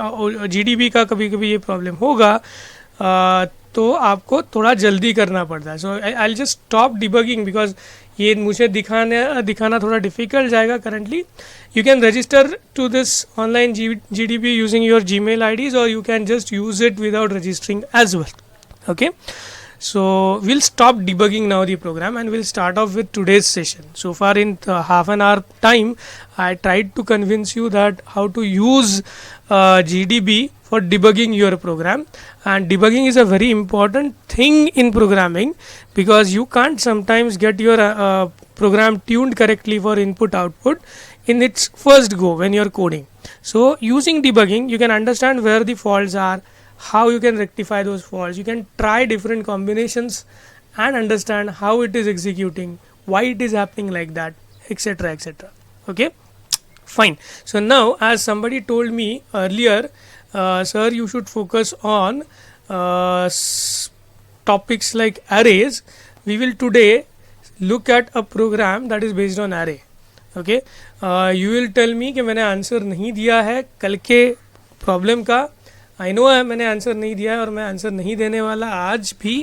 GDB का कभी कभी ये प्रॉब्लम होगा, तो आपको थोड़ा जल्दी करना पड़ता है. So I will just stop debugging because ये मुझे दिखाना थोड़ा डिफिकल्ट जाएगा currently. You can register to this online GDB using your Gmail IDs, और you can just use it without registering as well. Okay, so we'll stop debugging now the program and we'll start off with today's session. So far in half an hour time I tried to convince you that how to use GDB for debugging your program, and debugging is a very important thing in programming because you can't sometimes get your program tuned correctly for input output in its first go when you're coding. So using debugging you can understand where the faults are, how you can rectify those faults, you can try different combinations and understand how it is executing, why it is happening like that, etc, etc. Okay, fine. So now, as somebody told me earlier, sir, you should focus on topics like arrays. We will today look at a program that is based on array. Okay, you will tell me कि मैंने answer नहीं दिया है कल के problem का. I know है मैंने आंसर नहीं दिया है और मैं आंसर नहीं देने वाला आज भी,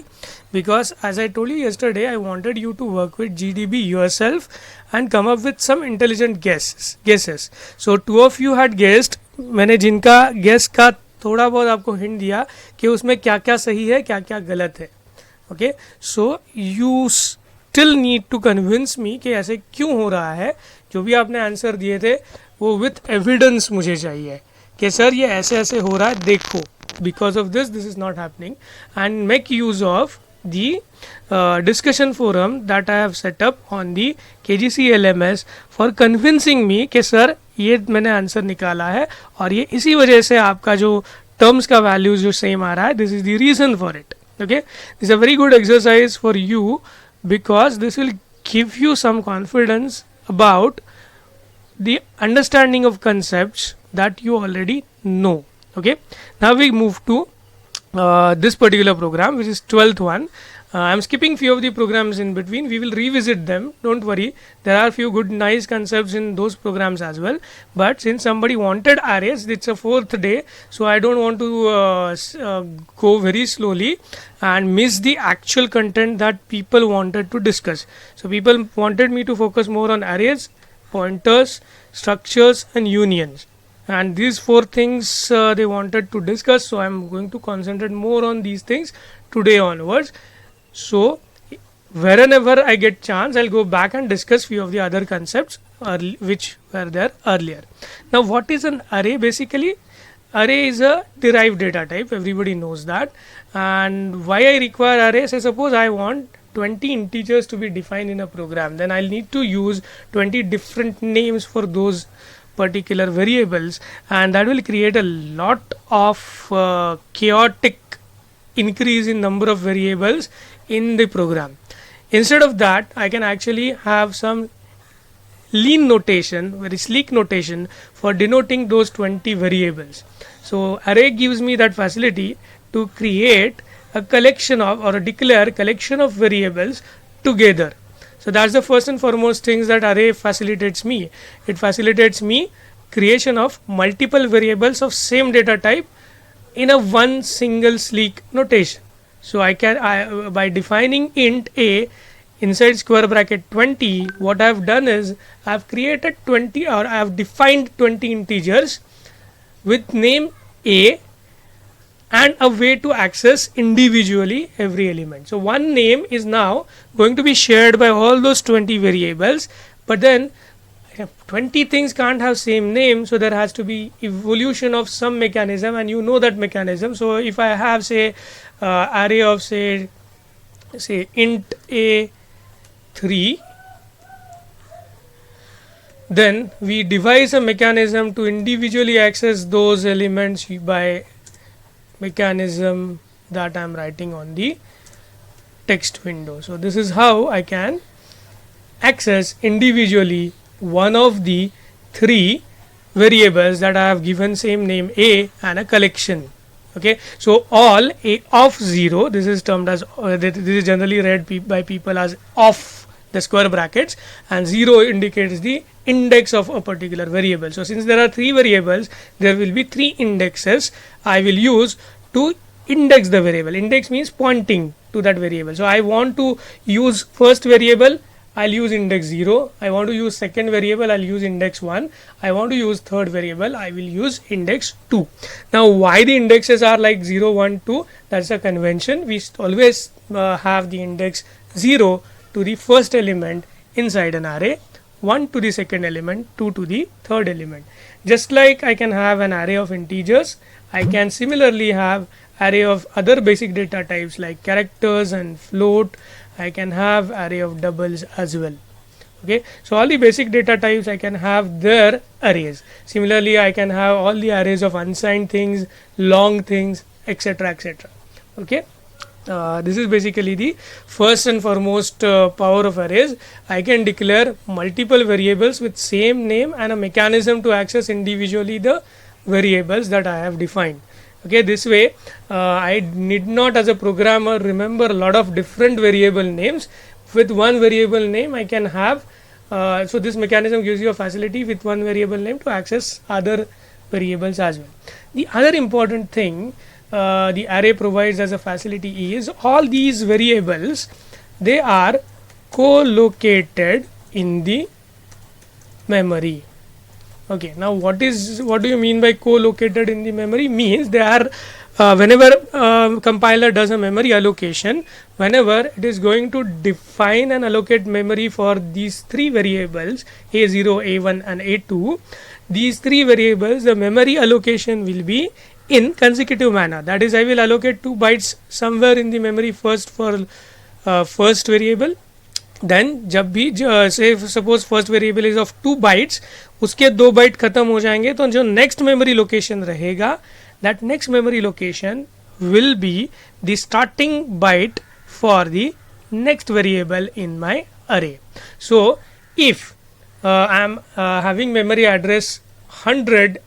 because as I told you yesterday I wanted you to work with GDB yourself and come up with some intelligent guesses. So two of you had guessed, मैंने जिनका गेस का थोड़ा बहुत आपको हिंट दिया कि उसमें क्या क्या सही है क्या क्या गलत है. Okay, so you still need to convince me कि ऐसे क्यों हो रहा है. जो भी आपने आंसर दिए थे वो विथ एविडेंस मुझे चाहिए कि सर ये ऐसे ऐसे हो रहा है, देखो because of this is not happening, and make use of the discussion forum that I have set up on the KGCLMS for convincing मी कि सर ये मैंने आंसर निकाला है और ये इसी वजह से आपका जो टर्म्स का वैल्यूज जो सेम आ रहा है, this is the reason for it. Okay, this a very good exercise for you because this will give you some confidence about the understanding of concepts that you already know. Okay, now we move to this particular program, which is 12th one. I'm skipping few of the programs in between. We will revisit them, don't worry. There are few good nice concepts in those programs as well, but since somebody wanted arrays, it's a fourth day, so I don't want to go very slowly and miss the actual content that people wanted to discuss. So people wanted me to focus more on arrays, pointers, structures and unions, and these four things they wanted to discuss, so I'm going to concentrate more on these things today onwards. So wherever I get chance I'll go back and discuss few of the other concepts which were there earlier. Now what is an array? Basically array is a derived data type, everybody knows that. And why I require arrays? I suppose I want 20 integers to be defined in a program, then I'll need to use 20 different names for those particular variables, and that will create a lot of chaotic increase in number of variables in the program. Instead of that I can actually have some lean notation, very sleek notation for denoting those 20 variables. So array gives me that facility to create a collection of, or a declare collection of variables together. So that's the first and foremost things that array facilitates me. It facilitates me creation of multiple variables of same data type in a one single sleek notation. So I can by defining int a inside square bracket 20, what I have done is I have created 20, or I have defined 20 integers with name a and a way to access individually every element. So one name is now going to be shared by all those 20 variables, but then 20 things can't have same name, so there has to be evolution of some mechanism, and you know that mechanism. So if I have say array of say int a3, then we devise a mechanism to individually access those elements by mechanism that I am writing on the text window. So this is how I can access individually one of the three variables that I have given same name a and a collection. Okay, so all a of 0, this is termed as this is generally read by people as off the square brackets, and 0 indicates the index of a particular variable. So since there are 3 variables, there will be 3 indexes I will use to index the variable. Index means pointing to that variable. So I want to use first variable, I'll use index 0. I want to use second variable, I'll use index 1. I want to use third variable, I will use index 2. Now why the indexes are like 0, 1, 2? That's a convention. We always have the index 0 to the first element inside an array, 1 to the second element, 2 to the third element. Just like I can have an array of integers, I can similarly have array of other basic data types like characters and float. I can have array of doubles as well. Okay, so all the basic data types I can have their arrays. Similarly, I can have all the arrays of unsigned things, long things, etc., etc. Okay, this is basically the first and foremost power of arrays. I can declare multiple variables with same name and a mechanism to access individually the variables that I have defined. Okay, this way I need not as a programmer remember a lot of different variable names. With one variable name I can have, so this mechanism gives you a facility with one variable name to access other variables as well. The other important thing the array provides as a facility is all these variables, they are co-located in the memory. Okay, now what do you mean by co-located in the memory? Means they are whenever compiler does a memory allocation, whenever it is going to define and allocate memory for these 3 variables a0, a1 and a2, these 3 variables, the memory allocation will be in consecutive manner. That is, I will allocate 2 bytes somewhere in the memory first for first variable. Then जब भी से suppose first variable is of 2 bytes, उसके 2 byte खत्म हो जाएंगे तो जो next memory location रहेगा, that next memory location will be the starting byte for the next variable in my array. So if I am having memory address 100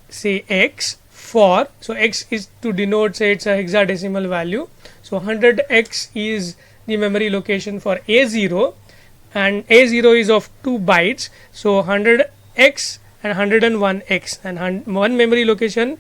say x for, so x is to denote, say it's a hexadecimal value, so 100x is the memory location for a0 and a0 is of 2 bytes, so 100x and 101x and one memory location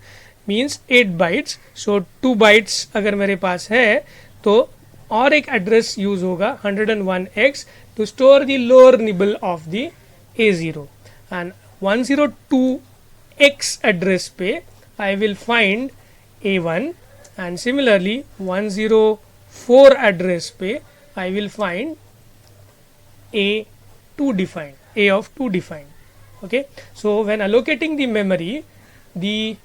means 8 bytes, so 2 bytes अगर मेरे पास है तो और एक address use होगा 101x to store the lower nibble of the a0 and 102x address पे I will find a1 and similarly 104 address पे I will find a2 defined, a of 2 defined. Okay, so when allocating the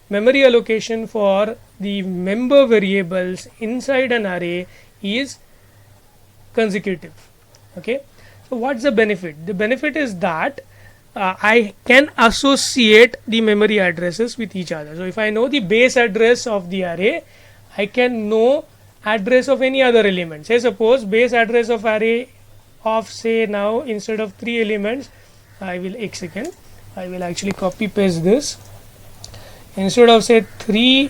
memory allocation for the member variables inside an array is consecutive. Okay, so what's the benefit? The benefit is that I can associate the memory addresses with each other. So if I know the base address of the array, I can know address of any other element. Say suppose base address of array of, say now instead of 3 elements, I will I will actually copy paste this. Instead of say 3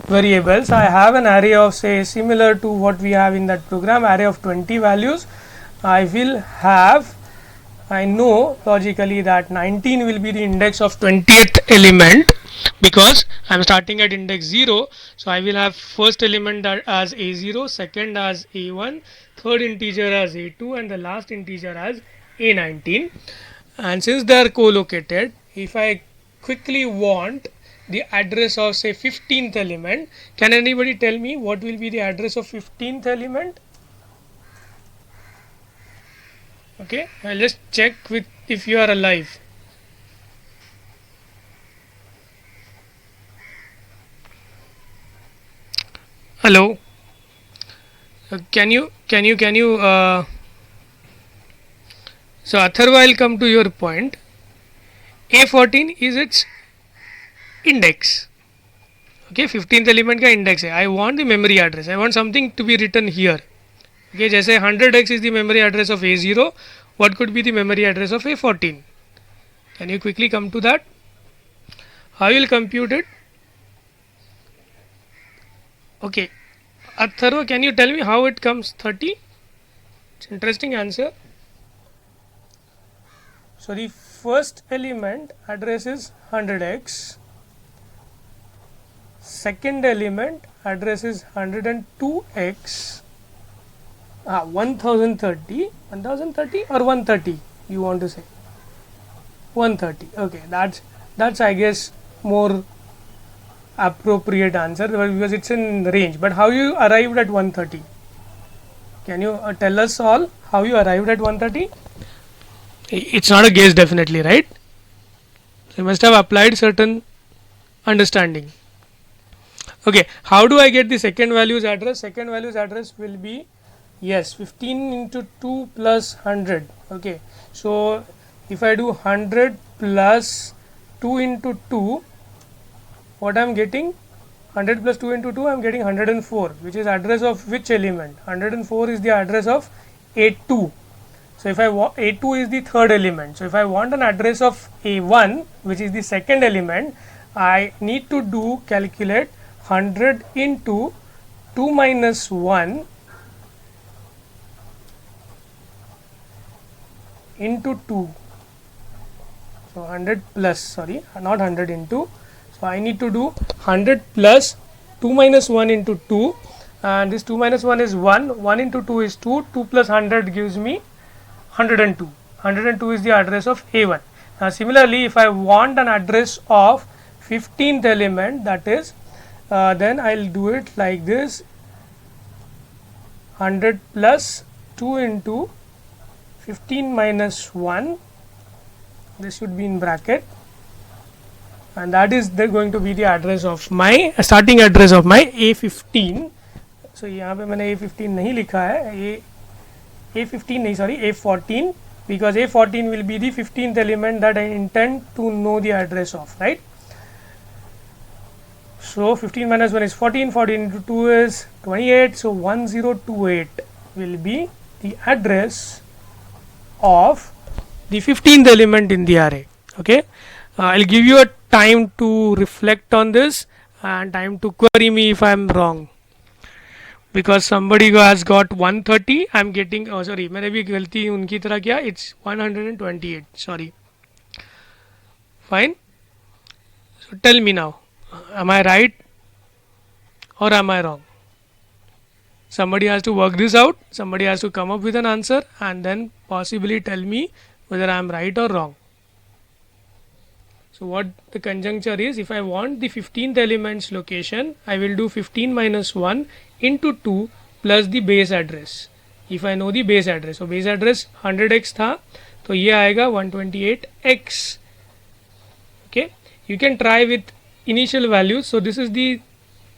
variables, I have an array of, say, similar to what we have in that program, array of 20 values. I will have, I know logically that 19 will be the index of 20th element because I am starting at index 0. So I will have first element as a0, second as a1, third integer as a2 and the last integer as a19. And since they are co-located, if I quickly want the address of, say, 15th element, can anybody tell me what will be the address of 15th element? Okay, I'll just check with if you are alive. Hello, can you so Atharva, I'll come to your point. A14 is its index. Okay, 15th element का index है. I want the memory address. I want something to be written here. Okay, जैसे 100x is the memory address of a0, what could be the memory address of a14? Can you quickly come to that? How you will compute it? Okay, Atharva, can you tell me how it comes 30? It's interesting answer. So the first element address is 100x. Second element address is 102x. 1030 or 130 you want to say? 130. Okay, that's I guess more appropriate answer because it's in range. But how you arrived at 130? Can you tell us all how you arrived at 130? It's not a guess definitely, right? So you must have applied certain understanding. Okay, how do I get the second value's address? Second value's address will be, yes, 15 into 2 plus 100. Okay, so if I do 100 plus 2 into 2, what I am getting? 100 plus 2 into 2, I am getting 104, which is address of which element? 104 is the address of A2. So if I want, A2 is the third element. So if I want an address of A1, which is the second element, I need to calculate 100 into 2 minus 1 into 2. So 100 plus, sorry, not 100 into. So I need to do 100 plus 2 minus 1 into 2, and this 2 minus 1 is 1, 1 into 2 is 2, 2 plus 100 gives me 102. 102 is the address of A1. Now similarly, if I want an address of 15th element, that is, then I'll do it like this: 100 plus 2 into 15 minus 1. This should be in bracket, and that is going to be the address of my starting address of my A15. So यहाँ पे मैंने A15 नहीं लिखा है, A15 नहीं, sorry, A14, because A14 will be the 15th element that I intend to know the address of, right? So 15 minus 1 is 14, 14 into 2 is 28, so 1028 will be the address of the 15th element in the array. Okay, I'll give you a time to reflect on this and time to query me if I am wrong, because somebody who has got 130, I am getting, oh sorry, मैंने भी गलती उनकी तरह किया, it's 128, sorry. Fine. So tell me now, am I right or am I wrong? Somebody has to work this out, somebody has to come up with an answer and then possibly tell me whether I am right or wrong. So what the conjuncture is, if I want the 15th element's location, I will do 15 minus 1 into 2 plus the base address. If I know the base address, so base address 100x था, तो ये आएगा 128x. Okay, you can try with initial values. So this is the,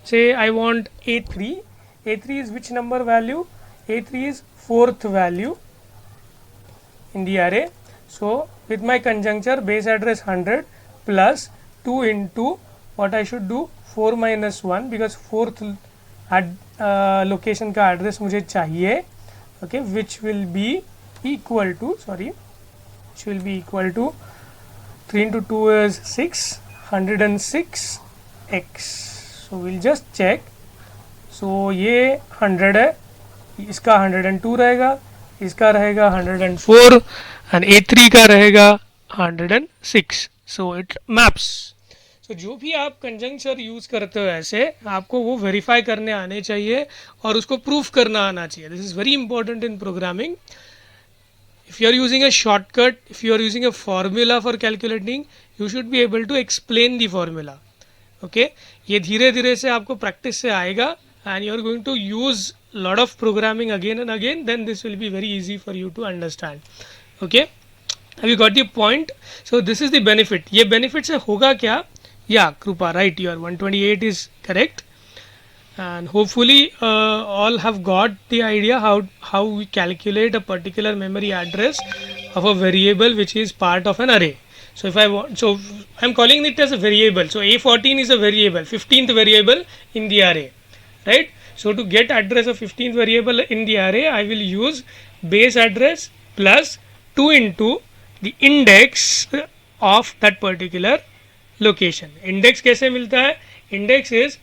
say I want A3. A3 is which number value? A3 is 4th value in the array. So with my conjuncture, base address 100 plus 2 into what I should do, 4 minus 1, because 4th location का address मुझे चाहिए. Okay, which will be equal to, sorry, which will be equal to 3 into 2 is 6, 106 x. So we'll just check. So ये 100 है, इसका 102 रहेगा, इसका रहेगा 104 and A3 का रहेगा 106. So it maps. So जो भी आप कंजंक्शन यूज करते हो ऐसे, आपको वो वेरीफाई करने आने चाहिए और उसको प्रूफ करना आना चाहिए. This is very important in programming. If you are using a shortcut, if you are using a formula for calculating, you should be able to explain the formula. Okay, ये धीरे धीरे से आपको प्रैक्टिस से आएगा and you are going to use lot of programming again and again, then this will be very easy for you to understand. Okay, have you got the point? So this is the benefit. ये benefit से होगा क्या? Yeah, Krupa, right, your 128 is correct. And hopefully all have got the idea how we calculate a particular memory address of a variable which is part of an array. So if I want, so I'm calling it as a variable. So A14 is a variable, 15th variable in the array, right? So to get address of 15th variable in the array, I will use base address plus 2 into the index of that particular location. Index कैसे मिलता है? Index is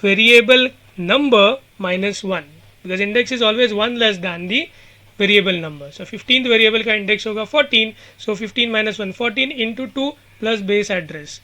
variable number minus 1 because index is always 1 less than the variable number. So 15th variable का index होगा 14, so 15 minus 1 14 into 2 plus base address.